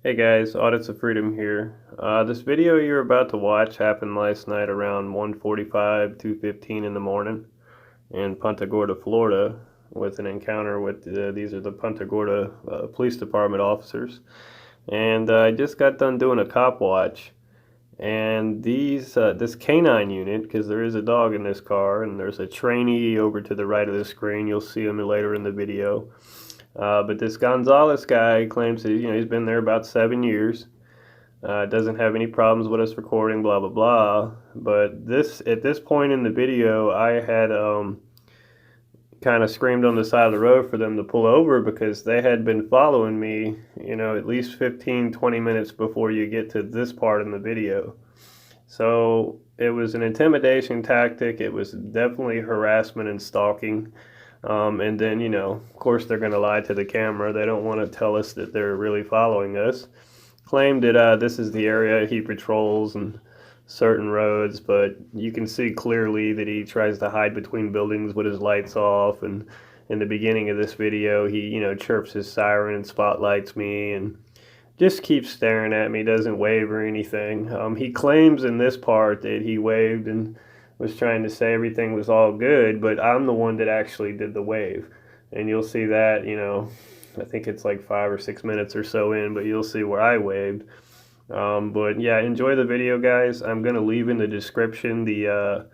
Hey guys, Audits of Freedom here. This video you're about to watch happened last night around 1:45, 2:15 in the morning in Punta Gorda, Florida, with an encounter with these are the Punta Gorda Police Department officers. And I just got done doing a cop watch, and this canine unit, because there is a dog in this car, and there's a trainee over to the right of the screen. You'll see him later in the video. But this Gonzalez guy claims that he's been there about 7 years. Doesn't have any problems with us recording, blah blah blah. But at this point in the video, I had kind of screamed on the side of the road for them to pull over because they had been following me, at least 15-20 minutes before you get to this part in the video. So it was an intimidation tactic. It was definitely harassment and stalking. And then, of course, they're going to lie to the camera. They don't want to tell us that they're really following us. Claim that this is the area he patrols and certain roads, but you can see clearly that he tries to hide between buildings with his lights off. And in the beginning of this video, he, chirps his siren and spotlights me and just keeps staring at me, doesn't wave or anything. He claims in this part that he waved and was trying to say everything was all good, but I'm the one that actually did the wave. And you'll see that, I think it's like 5 or 6 minutes or so in, but you'll see where I waved. But yeah, enjoy the video, guys. I'm going to leave in the description the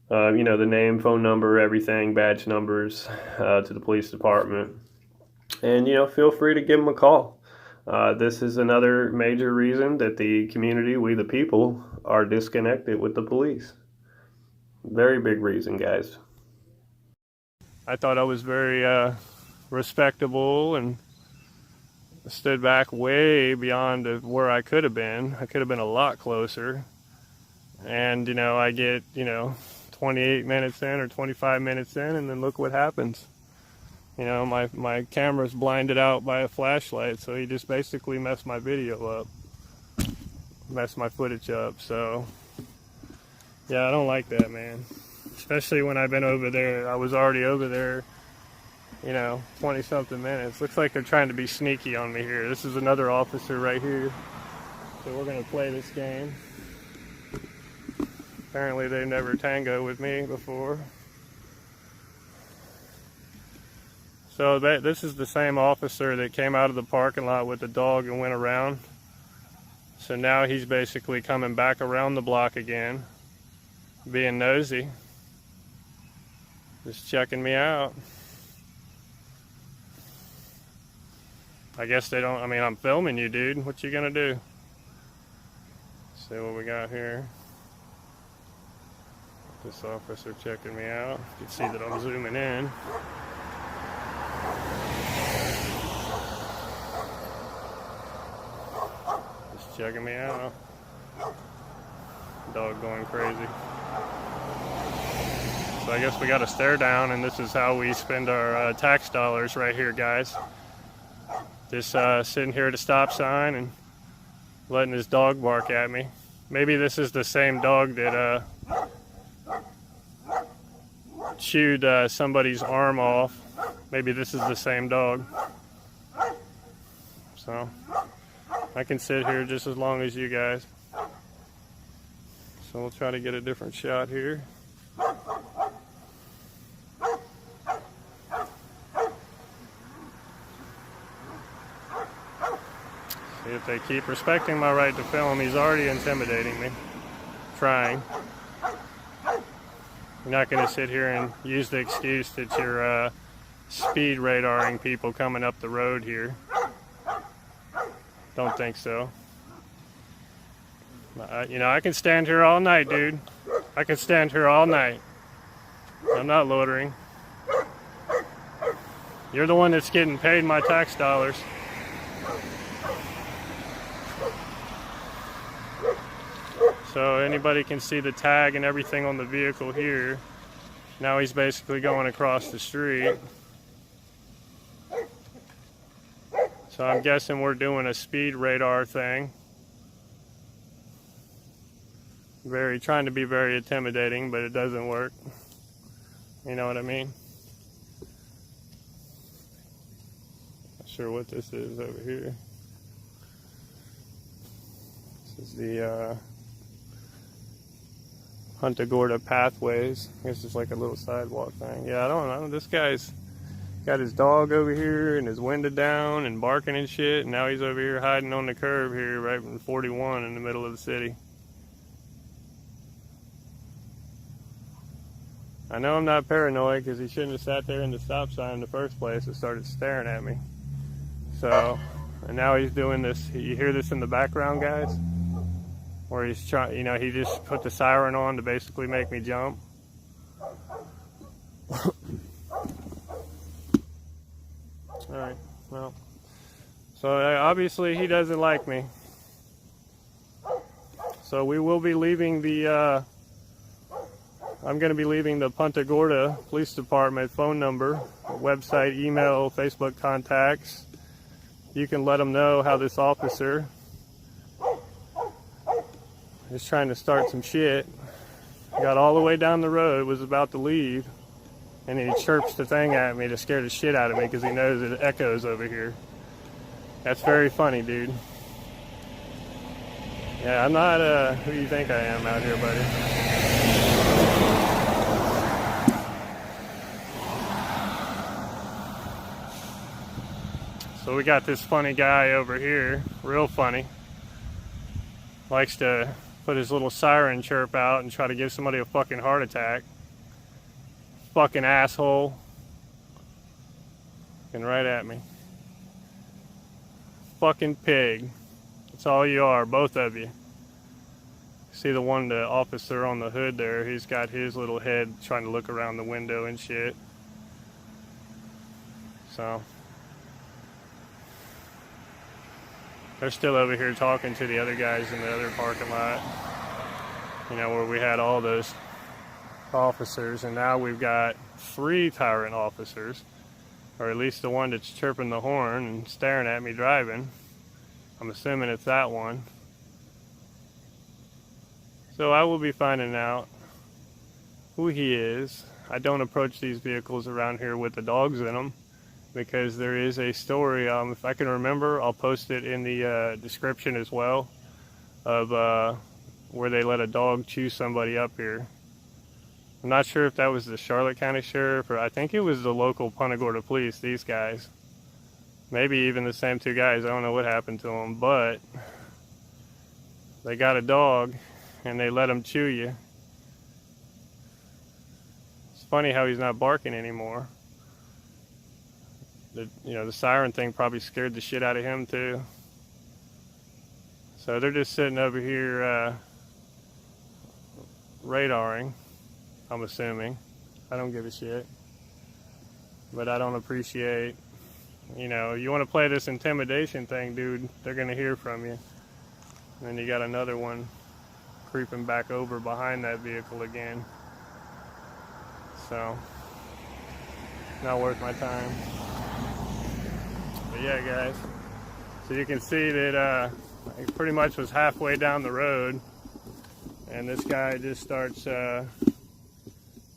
the name, phone number, everything, badge numbers to the police department. And, feel free to give them a call. This is another major reason that the community, we the people, are disconnected with the police. Very big reason, guys. I thought I was very respectable and stood back way beyond where I could have been. I could have been a lot closer. And, I get, 28 minutes in or 25 minutes in, and then look what happens. My camera's blinded out by a flashlight, so he just basically messed my video up. Messed my footage up, so yeah, I don't like that, man. Especially when I've been over there. I was already over there, 20-something minutes. Looks like they're trying to be sneaky on me here. This is another officer right here. So we're going to play this game. Apparently they've never tangoed with me before. So this is the same officer that came out of the parking lot with the dog and went around. So now he's basically coming back around the block again, being nosy. Just checking me out. I guess they don't, I'm filming you, dude. What you gonna do? See what we got here. This officer checking me out. You can see that I'm zooming in. Just checking me out. Dog going crazy. So I guess we got a stare down, and this is how we spend our tax dollars right here, guys. Just sitting here at a stop sign and letting his dog bark at me. Maybe this is the same dog that chewed somebody's arm off. Maybe this is the same dog. So I can sit here just as long as you guys. So we'll try to get a different shot here. See if they keep respecting my right to film. He's already intimidating me. Trying. You're not going to sit here and use the excuse that you're speed radaring people coming up the road here. Don't think so. I can stand here all night, dude. I can stand here all night. I'm not loitering. You're the one that's getting paid my tax dollars. So anybody can see the tag and everything on the vehicle here. Now he's basically going across the street. So I'm guessing we're doing a speed radar thing. Trying to be very intimidating, but it doesn't work. You know what I mean? Not sure what this is over here. is the Punta Gorda pathways. I guess it's like a little sidewalk thing. Yeah, I don't know. This guy's got his dog over here and his window down and barking and shit, and now he's over here hiding on the curb here right in 41 in the middle of the city. I know I'm not paranoid because he shouldn't have sat there in the stop sign in the first place and started staring at me. So, and now he's doing this. You hear this in the background, guys? Where he's trying, you know, he just put the siren on to basically make me jump. Alright, well. So obviously he doesn't like me. So we will be leaving the, I'm going to be leaving the Punta Gorda Police Department phone number, website, email, Facebook contacts. You can let them know how this officer is trying to start some shit. Got all the way down the road, was about to leave, and he chirps the thing at me to scare the shit out of me because he knows it echoes over here. That's very funny, dude. Yeah, I'm not who you think I am out here, buddy. So we got this funny guy over here, real funny. Likes to put his little siren chirp out and try to give somebody a fucking heart attack. Fucking asshole. Looking right at me. Fucking pig. That's all you are, both of you. See the one, the officer on the hood there, he's got his little head trying to look around the window and shit. So they're still over here talking to the other guys in the other parking lot. You know, where we had all those officers, and now we've got 3 tyrant officers, or at least the one that's chirping the horn and staring at me driving. I'm assuming it's that one. So I will be finding out who he is. I don't approach these vehicles around here with the dogs in them, because there is a story, if I can remember, I'll post it in the description as well, of where they let a dog chew somebody up here. I'm not sure if that was the Charlotte County Sheriff, or I think it was the local Punta Gorda Police, these guys. Maybe even the same 2 guys, I don't know what happened to them, but they got a dog and they let him chew you. It's funny how he's not barking anymore. The siren thing probably scared the shit out of him too. So they're just sitting over here radaring, I'm assuming. I don't give a shit. But I don't appreciate, you want to play this intimidation thing, dude, they're going to hear from you. And then you got another one creeping back over behind that vehicle again. So, not worth my time. But yeah, guys, so you can see that he pretty much was halfway down the road, and this guy just starts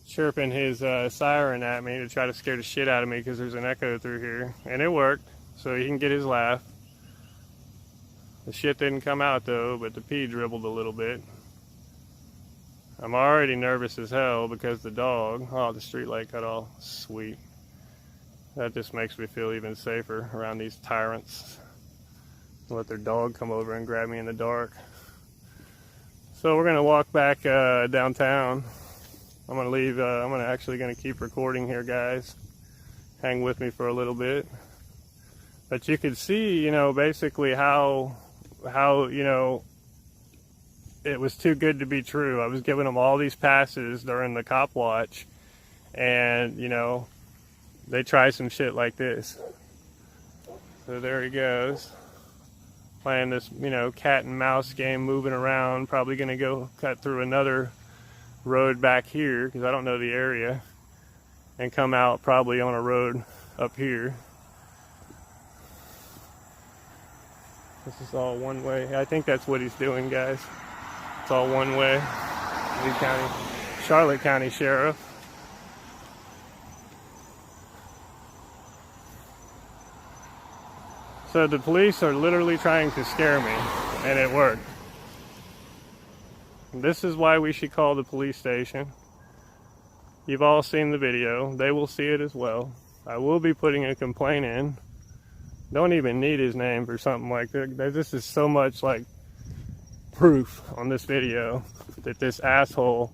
chirping his siren at me to try to scare the shit out of me because there's an echo through here, and it worked, so he can get his laugh. The shit didn't come out though, but the pee dribbled a little bit. I'm already nervous as hell because the dog, oh, the street light cut off, sweet. That just makes me feel even safer around these tyrants. Let their dog come over and grab me in the dark. So we're gonna walk back downtown. I'm gonna leave. I'm actually gonna keep recording here, guys. Hang with me for a little bit. But you could see, basically how it was too good to be true. I was giving them all these passes during the Copwatch, and they try some shit like this. So there he goes, playing this, cat and mouse game, moving around. Probably gonna go cut through another road back here because I don't know the area, and come out probably on a road up here. This is all one way. I think that's what he's doing, guys. It's all one way. Lee County, Charlotte County Sheriff. So the police are literally trying to scare me, and it worked. This is why we should call the police station. You've all seen the video. They will see it as well. I will be putting a complaint in. Don't even need his name for something like that. This is so much like proof on this video that this asshole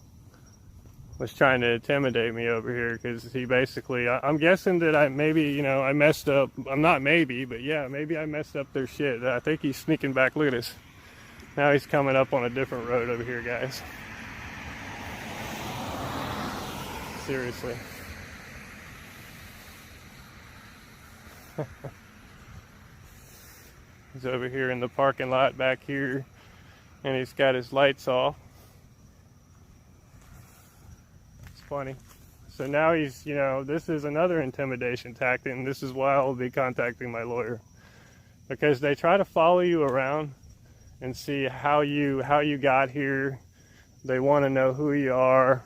was trying to intimidate me over here, because he basically, I'm guessing that I messed up. I'm not maybe, but yeah, maybe I messed up their shit. I think he's sneaking back. Look at this. Now he's coming up on a different road over here, guys. Seriously. He's over here in the parking lot back here, and he's got his lights off. It's funny. So now he's, this is another intimidation tactic, and this is why I'll be contacting my lawyer. Because they try to follow you around and see how you got here. They want to know who you are.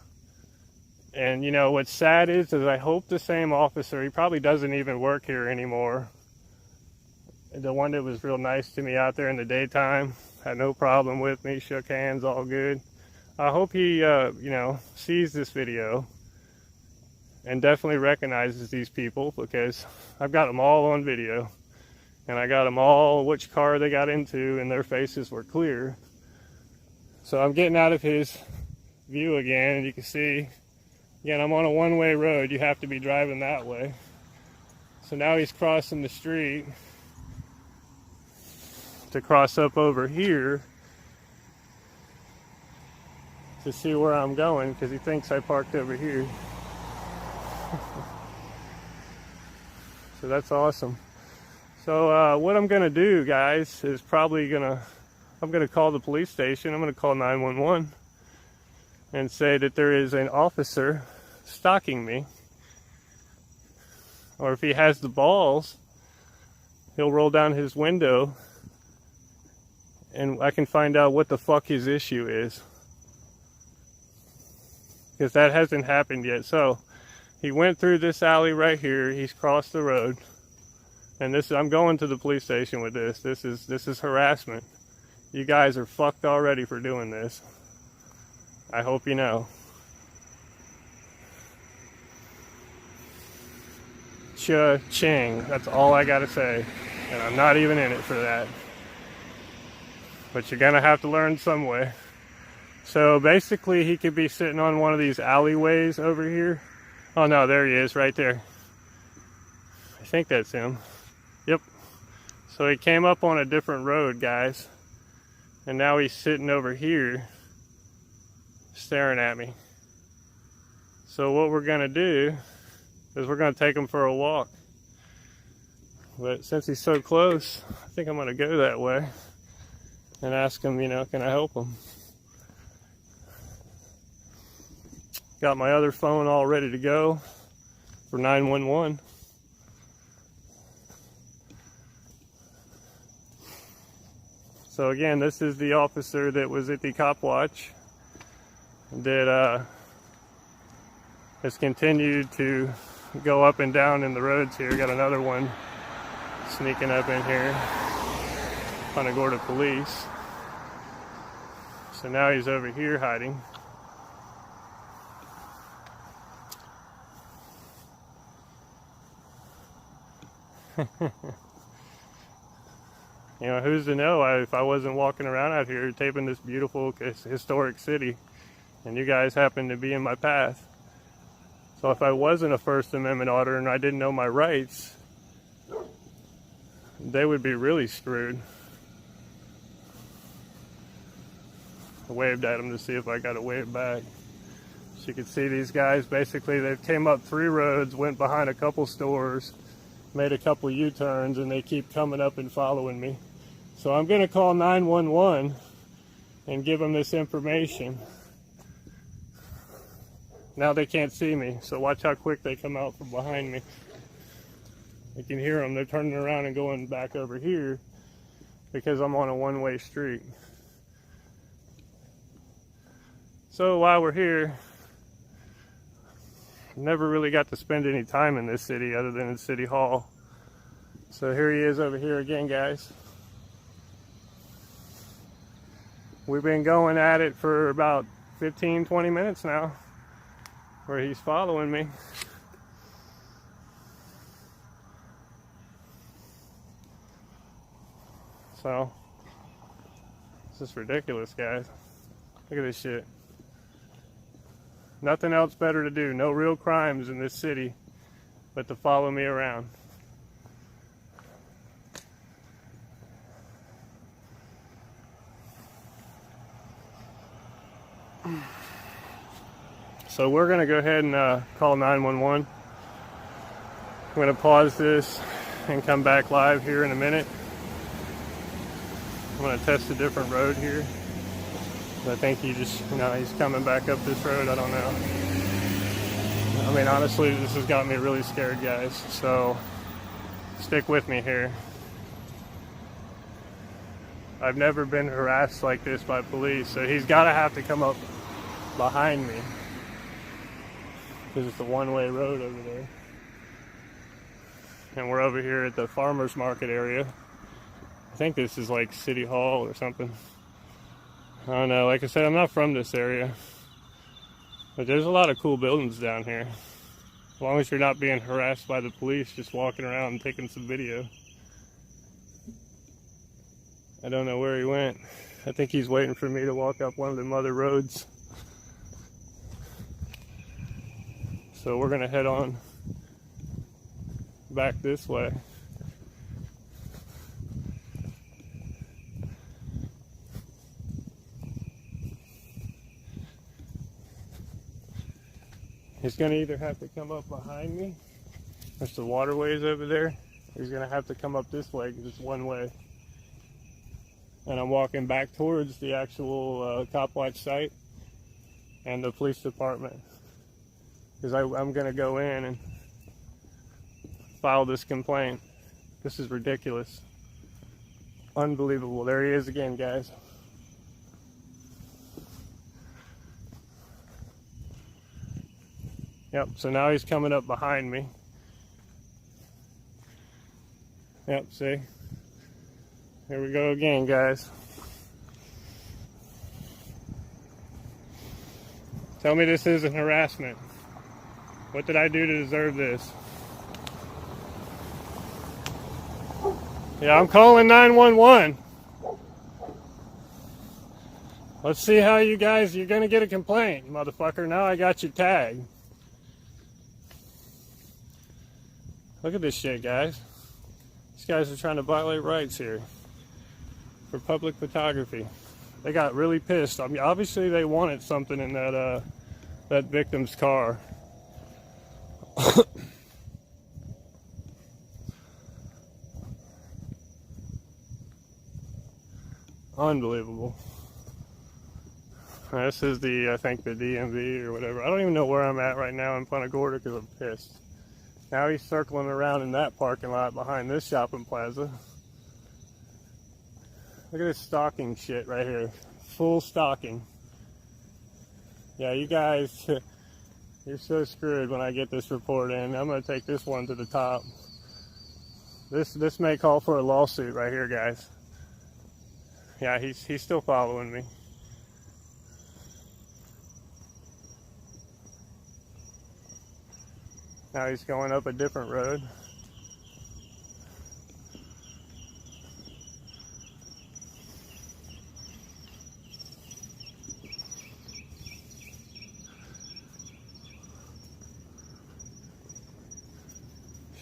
And what's sad is I hope the same officer, he probably doesn't even work here anymore. The one that was real nice to me out there in the daytime, had no problem with me, shook hands, all good. I hope he, sees this video and definitely recognizes these people, because I've got them all on video. And I got them all, which car they got into, and their faces were clear. So I'm getting out of his view again, and you can see, again, I'm on a one-way road. You have to be driving that way. So now he's crossing the street to cross up over here to see where I'm going, because he thinks I parked over here. So that's awesome. So what I'm gonna do, guys, is I'm gonna call the police station. I'm gonna call 911 and say that there is an officer stalking me. Or if he has the balls, he'll roll down his window and I can find out what the fuck his issue is. Because that hasn't happened yet. So he went through this alley right here. He's crossed the road. And I'm going to the police station with this. This is harassment. You guys are fucked already for doing this. I hope you know. Cha-ching. That's all I gotta say. And I'm not even in it for that. But you're gonna have to learn some way. So basically he could be sitting on one of these alleyways over here. Oh no, there he is, right there. I think that's him. Yep. So he came up on a different road, guys. And now he's sitting over here staring at me. So what we're gonna do is we're gonna take him for a walk. But since he's so close, I think I'm gonna go that way and ask him, can I help him? Got my other phone all ready to go for 911. So again, this is the officer that was at the Copwatch that has continued to go up and down in the roads here. Got another one sneaking up in here. Punta Gorda Police. So now he's over here hiding. Who's to know if I wasn't walking around out here taping this beautiful historic city and you guys happen to be in my path. So if I wasn't a First Amendment auditor and I didn't know my rights, they would be really screwed. I waved at them to see if I got to wave back. So you can see these guys, basically they came up 3 roads, went behind a couple stores, made a couple U-turns, and they keep coming up and following me. So I'm going to call 911 and give them this information. Now they can't see me, so watch how quick they come out from behind me. You can hear them. They're turning around and going back over here because I'm on a one-way street. So while we're here, never really got to spend any time in this city other than in City Hall. So here he is over here again, guys. we've been going at it for about 15-20 minutes now, where he's following me. So, this is ridiculous, guys. Look at this shit. Nothing else better to do. No real crimes in this city but to follow me around. So we're going to go ahead and call 911. I'm going to pause this and come back live here in a minute. I'm going to test a different road here. I think he just, he's coming back up this road. I don't know. I mean, honestly, this has got me really scared, guys. So stick with me here. I've never been harassed like this by police, so he's got to have to come up behind me, because it's a one-way road over there. And we're over here at the farmer's market area. I think this is like City Hall or something. I don't know. Like I said, I'm not from this area, but there's a lot of cool buildings down here. As long as you're not being harassed by the police just walking around and taking some video. I don't know where he went. I think he's waiting for me to walk up one of them other roads. So we're gonna head on back this way. He's going to either have to come up behind me, there's the waterways over there, or he's going to have to come up this way because it's one way. And I'm walking back towards the actual Copwatch site and the police department, because I'm going to go in and file this complaint. This is ridiculous. Unbelievable. There he is again, guys. Yep, so now he's coming up behind me. Yep, see? Here we go again, guys. Tell me this isn't harassment. What did I do to deserve this? Yeah, I'm calling 911. Let's see how you guys, you're gonna get a complaint, motherfucker. Now I got your tag. Look at this shit, guys. These guys are trying to violate rights here for public photography. They got really pissed. I mean, obviously they wanted something in that that victim's car. Unbelievable. This is the, I think, the DMV or whatever. I don't even know where I'm at right now in Punta Gorda because I'm pissed. Now he's circling around in that parking lot behind this shopping plaza. Look at this stalking shit right here. Full stalking. Yeah, you guys, you're so screwed when I get this report in. I'm going to take this one to the top. This may call for a lawsuit right here, guys. Yeah, he's still following me. Now he's going up a different road.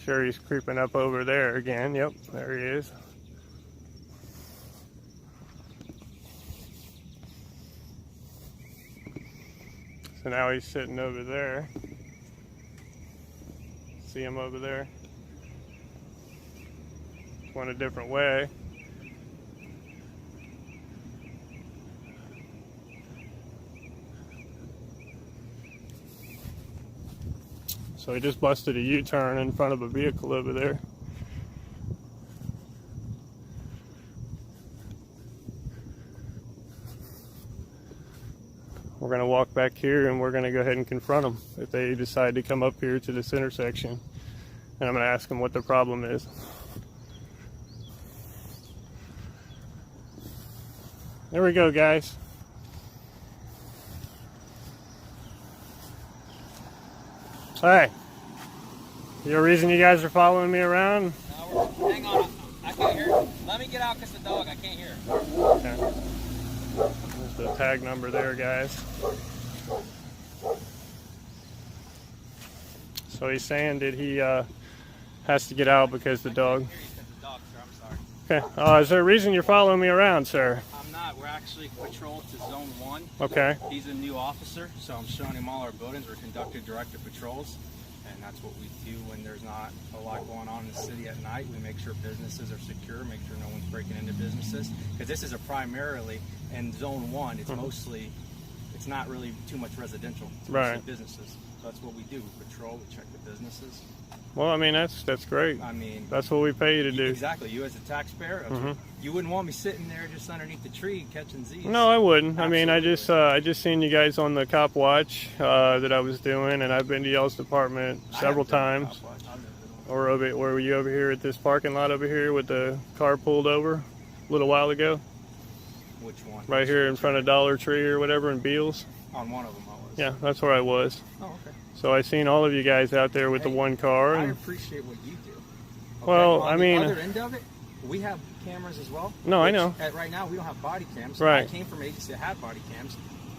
Sure, he's creeping up over there again. Yep, there he is. So now he's sitting over there. See him over there? Went a different way. So he just busted a U-turn in front of a vehicle over there. We're going to walk back here and we're going to go ahead and confront them if they decide to come up here to this intersection. And I'm going to ask them what their problem is. There we go, guys. Hey, your reason you guys are following me around? No, hang on, I can't hear it. Let me get out because the dog, I can't hear it. Okay. There's the tag number there, guys. So he's saying that he has to get out because the dog. I can't hear you because the dog, sir, I'm sorry. Okay. Is there a reason you're following me around, sir? I'm not. We're actually patrolled to Zone 1. Okay. He's a new officer, so I'm showing him all our buildings. We're conducting directed patrols, and that's what we do when there's not a lot going on in the city at night. We make sure businesses are secure, make sure no one's breaking into businesses. Because this is a primarily, in Zone 1, it's mostly, it's not really too much residential. It's mostly businesses. So that's what we do. We patrol, we check the businesses. Well, I mean, that's great. I mean, that's what we pay you to do. Exactly. You as a taxpayer, you wouldn't want me sitting there just underneath the tree catching Z's. No, I wouldn't. Absolutely. I mean, I just seen you guys on the Copwatch that I was doing, and I've been to y'all's department several times. Or were you over here at this parking lot over here with the car pulled over a little while ago? Which one? Right here in front of Dollar Tree or whatever in Beals. On one of them, I was. Yeah, that's where I was. Oh, okay. So I seen all of you guys out there with the one car. I appreciate what you do. Okay? Well, on I the mean, other end of it, we have cameras as well. No, I know. Right now, we don't have body cams. Right. I came from an agency that had body cams.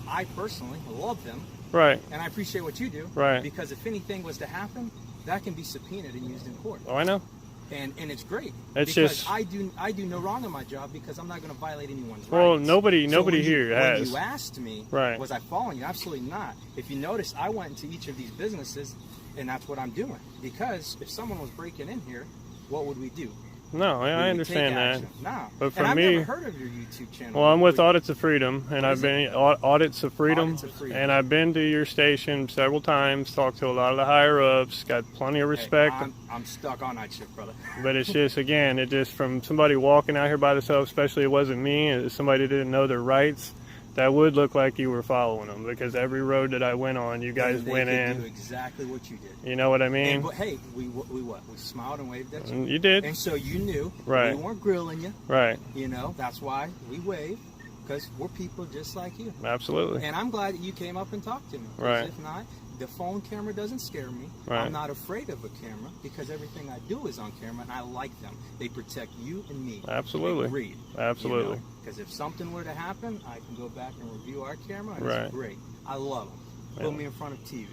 I personally love them. Right. And I appreciate what you do. Right. Because if anything was to happen, that can be subpoenaed and used in court. Oh, I know. And it's great. It's because just I do no wrong in my job because I'm not going to violate anyone's rights. Well, nobody So here has. When you asked me, Right. was I following you? Absolutely not. If you notice, I went into each of these businesses, and that's what I'm doing. Because if someone was breaking in here, what would we do? No, I understand that. No. But for and I've me, never heard of your YouTube channel. well, I'm with Audits of Freedom, and I've been Audits of Freedom, Audits of Freedom. and I've been to your station several times, talked to a lot of the higher ups, got plenty of respect. Hey, I'm stuck on night shift, brother. But it's just, again, it just from somebody walking out here by themselves, especially it wasn't me, it's somebody that didn't know their rights. That would look like you were following them, because every road that I went on, you guys went in. Do exactly what you did. You know what I mean? But hey, we what? We smiled and waved at you. You did. And so you knew. Right. We weren't grilling you. Right. You know, that's why we wave, because we're people just like you. Absolutely. And I'm glad that you came up and talked to me. Right. If not, the phone camera doesn't scare me. Right. I'm not afraid of a camera because everything I do is on camera, and I like them. They protect you and me. Absolutely. Read. Absolutely. Because if something were to happen, I can go back and review our camera, and Right. it's great. I love them. Put me in front of TV.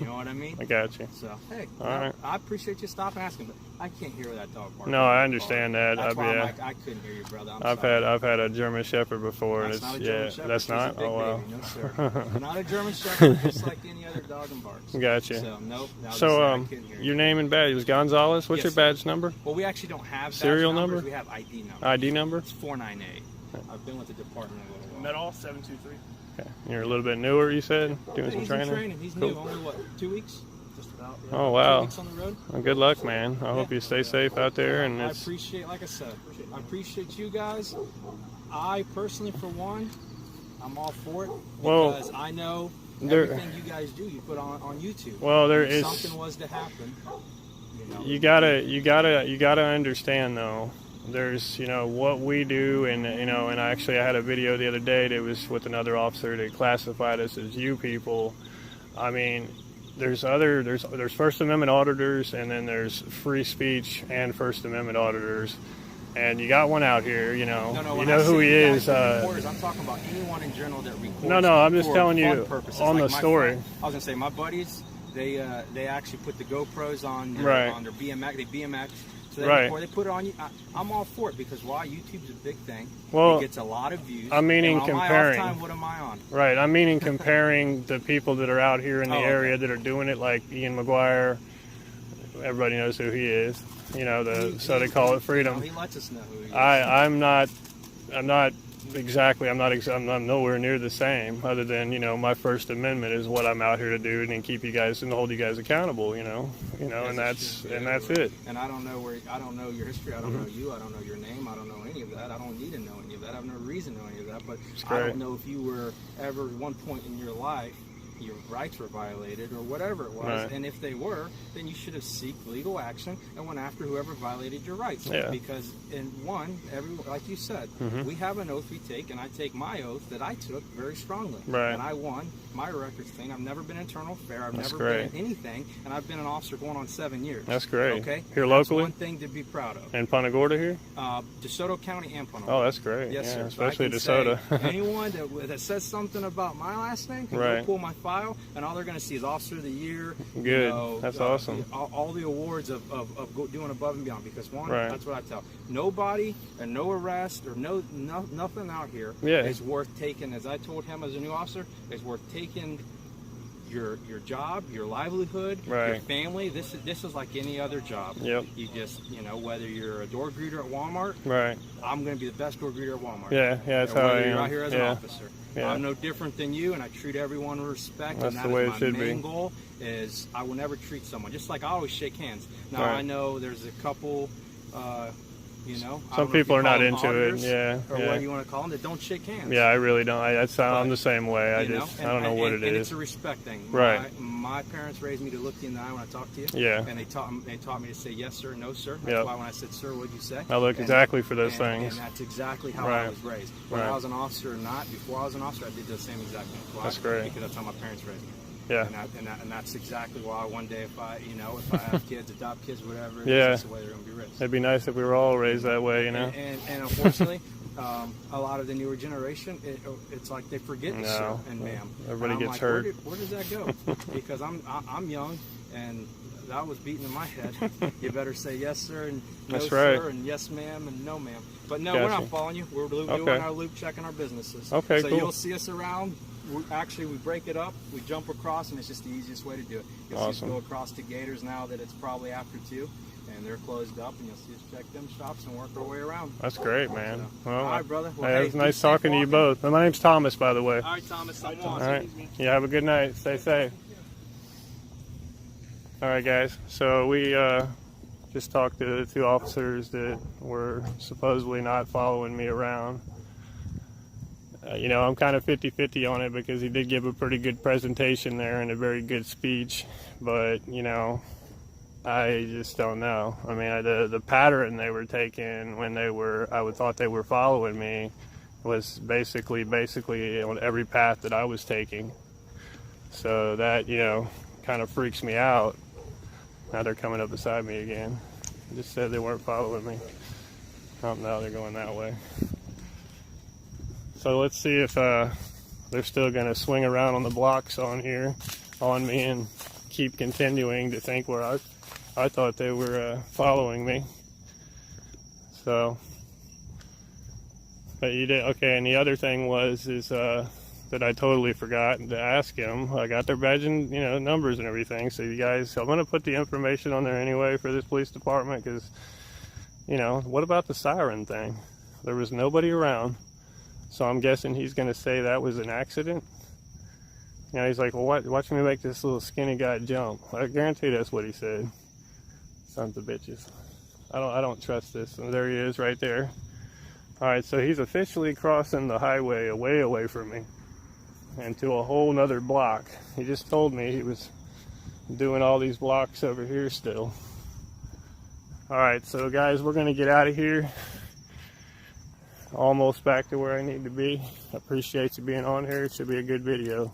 You know what I mean? I got you. So, hey, All right. I appreciate you stopping asking, but I can't hear that dog barking. No, I understand that. That's why yeah. I'm like, I couldn't hear you, brother. I've had a German Shepherd before, and That's not a it's German Shepherd. that's She's a not. big Oh wow. baby. No, sir. Not a German Shepherd, just like any other dog and barks. Gotcha. So, nope. So, your name and badge was Gonzalez. What's Yes, your badge number? Well, we actually don't have Serial badge numbers. number? We have ID numbers. ID number? It's 49A. I've been with the department a little while. Medal 723. Okay. You're a little bit newer, you said, doing some He's training. in training. He's new. Only what? 2 weeks? Just about. Yeah. Oh wow. 2 weeks on the road. Well, good luck, man. I hope you stay safe out there. And I it's appreciate, like I said, I appreciate you guys. I personally, for one, I'm all for it because I know everything you guys do. You put on YouTube. Well, there if is something was to happen. You gotta understand though. There's what we do, and and actually I had a video the other day that was with another officer that classified us as you people. I mean, there's First Amendment auditors, and then there's free speech and First Amendment auditors. And you got one out here, you know who he is. I'm talking about anyone in general that records. No, I'm just telling you purposes. on like the story. Friend, I was gonna say my buddies, they actually put the GoPros on their, right. on their BMX. They BMX. So right. They put it on you. I'm all for it because why? YouTube's a big thing. Well, it gets a lot of views. I'm meaning and on comparing. My off time, what am I on? Right. I'm meaning comparing the people that are out here in the area that are doing it, like Ian McGuire. Everybody knows who he is. So they call it freedom. He lets us know who he is. I'm not exactly. I'm nowhere near the same. Other than my First Amendment is what I'm out here to do, and keep you guys and hold you guys accountable. And that's it. And I don't know your history. I don't know you. I don't know your name. I don't know any of that. I don't need to know any of that. I have no reason to know any of that. But I don't know if you were ever at one point in your life your rights were violated or whatever it was. Right. And if they were, then you should have sought legal action and went after whoever violated your rights. Yeah. Because like you said, we have an oath we take, and I take my oath that I took very strongly. Right. And I won. My record's clean. I've never been internal affair. I've That's never great. been in anything, and I've been an officer going on 7 years. That's great. Okay. Here That's locally? one thing to be proud of. In Punta Gorda here? DeSoto County and Punta Gorda. Oh, that's great. Yes, yeah, sir. especially so I can DeSoto. say anyone that says something about my last name can Right. go pull my file, and all they're going to see is Officer of the Year. Good. That's awesome. All the awards of doing above and beyond. Because one, Right. that's what I tell. Nobody and no arrest or nothing out here Yeah. is worth taking. As I told him as a new officer, is worth taking your job, your livelihood, your Right. family. This is like any other job. Yep. You just, whether you're a door greeter at Walmart, Right. I'm going to be the best door greeter at Walmart. Yeah, that's Or how I whether am. you're out here as an officer. Yeah. I'm no different than you, and I treat everyone with respect. That's and the that way is it my should main be. goal. Is I will never treat someone just like I always shake hands. Now Right. I know there's a couple, I don't know Some if people you are not call them into it. hoggers Yeah. or Yeah. whatever you want to call them, that don't shake hands. Yeah, I really don't. I'm the same way. I You know? just, I don't know what it and is. it's a respect thing. Right. My parents raised me to look you in the eye when I talk to you. Yeah. And they taught me to say yes sir, no sir. That's Yep. why when I said sir, what'd you say? I look exactly for those And things. that's exactly how Right. I was raised. Whether Right. I was an officer or not, before I was an officer, I did the same exact thing. Why? That's great. Because that's how my parents raised me. Yeah. And that's exactly why one day if I have kids, adopt kids, whatever, Yeah. that's the way they're going to be raised. It'd be nice if we were all raised that way, you know? And unfortunately, a lot of the newer generation, it's like they forget the sir No. and ma'am. Everybody And I'm gets like, hurt. Where does that go? Because I'm young, and that was beaten in my head. You better say yes sir and no That's sir right. and yes ma'am and no ma'am. But no, Gotcha. we're not following you. We're doing Okay. our loop, checking our businesses. Okay, so cool. you'll see us around. We break it up, we jump across, and it's just the easiest way to do it. You'll see Awesome. us go across to Gators now that it's probably after 2, and they're closed up, and you'll see us check them shops and work our way around. That's great, man. So, Well, all right, brother. Well, hey, it was nice talking to you both. My name's Thomas, by the way. All right, Thomas. I'm All right. Yeah, have a good night. Stay safe. All right, guys. So we just talked to the 2 officers that were supposedly not following me around. I'm kind of 50-50 on it because he did give a pretty good presentation there and a very good speech. But, I just don't know. I mean, the pattern they were taking when I thought they were following me was basically on every path that I was taking. So that, kind of freaks me out. Now they're coming up beside me again. I just said they weren't following me. Oh, now they're going that way. So let's see if they're still going to swing around on the blocks on me and keep continuing to think where I thought they were following me. So, but you did, okay, and the other thing is that I totally forgot to ask him. I got their badge and, numbers and everything. So you guys, I'm going to put the information on there anyway for this police department because, what about the siren thing? There was nobody around. So I'm guessing he's going to say that was an accident. He's like, well, watch me make this little skinny guy jump. I guarantee that's what he said. Sons of bitches. I don't trust this. And there he is right there. All right, so he's officially crossing the highway way away from me and to a whole nother block. He just told me he was doing all these blocks over here still. All right, so guys, we're going to get out of here. Almost back to where I need to be. I appreciate you being on here. It should be a good video.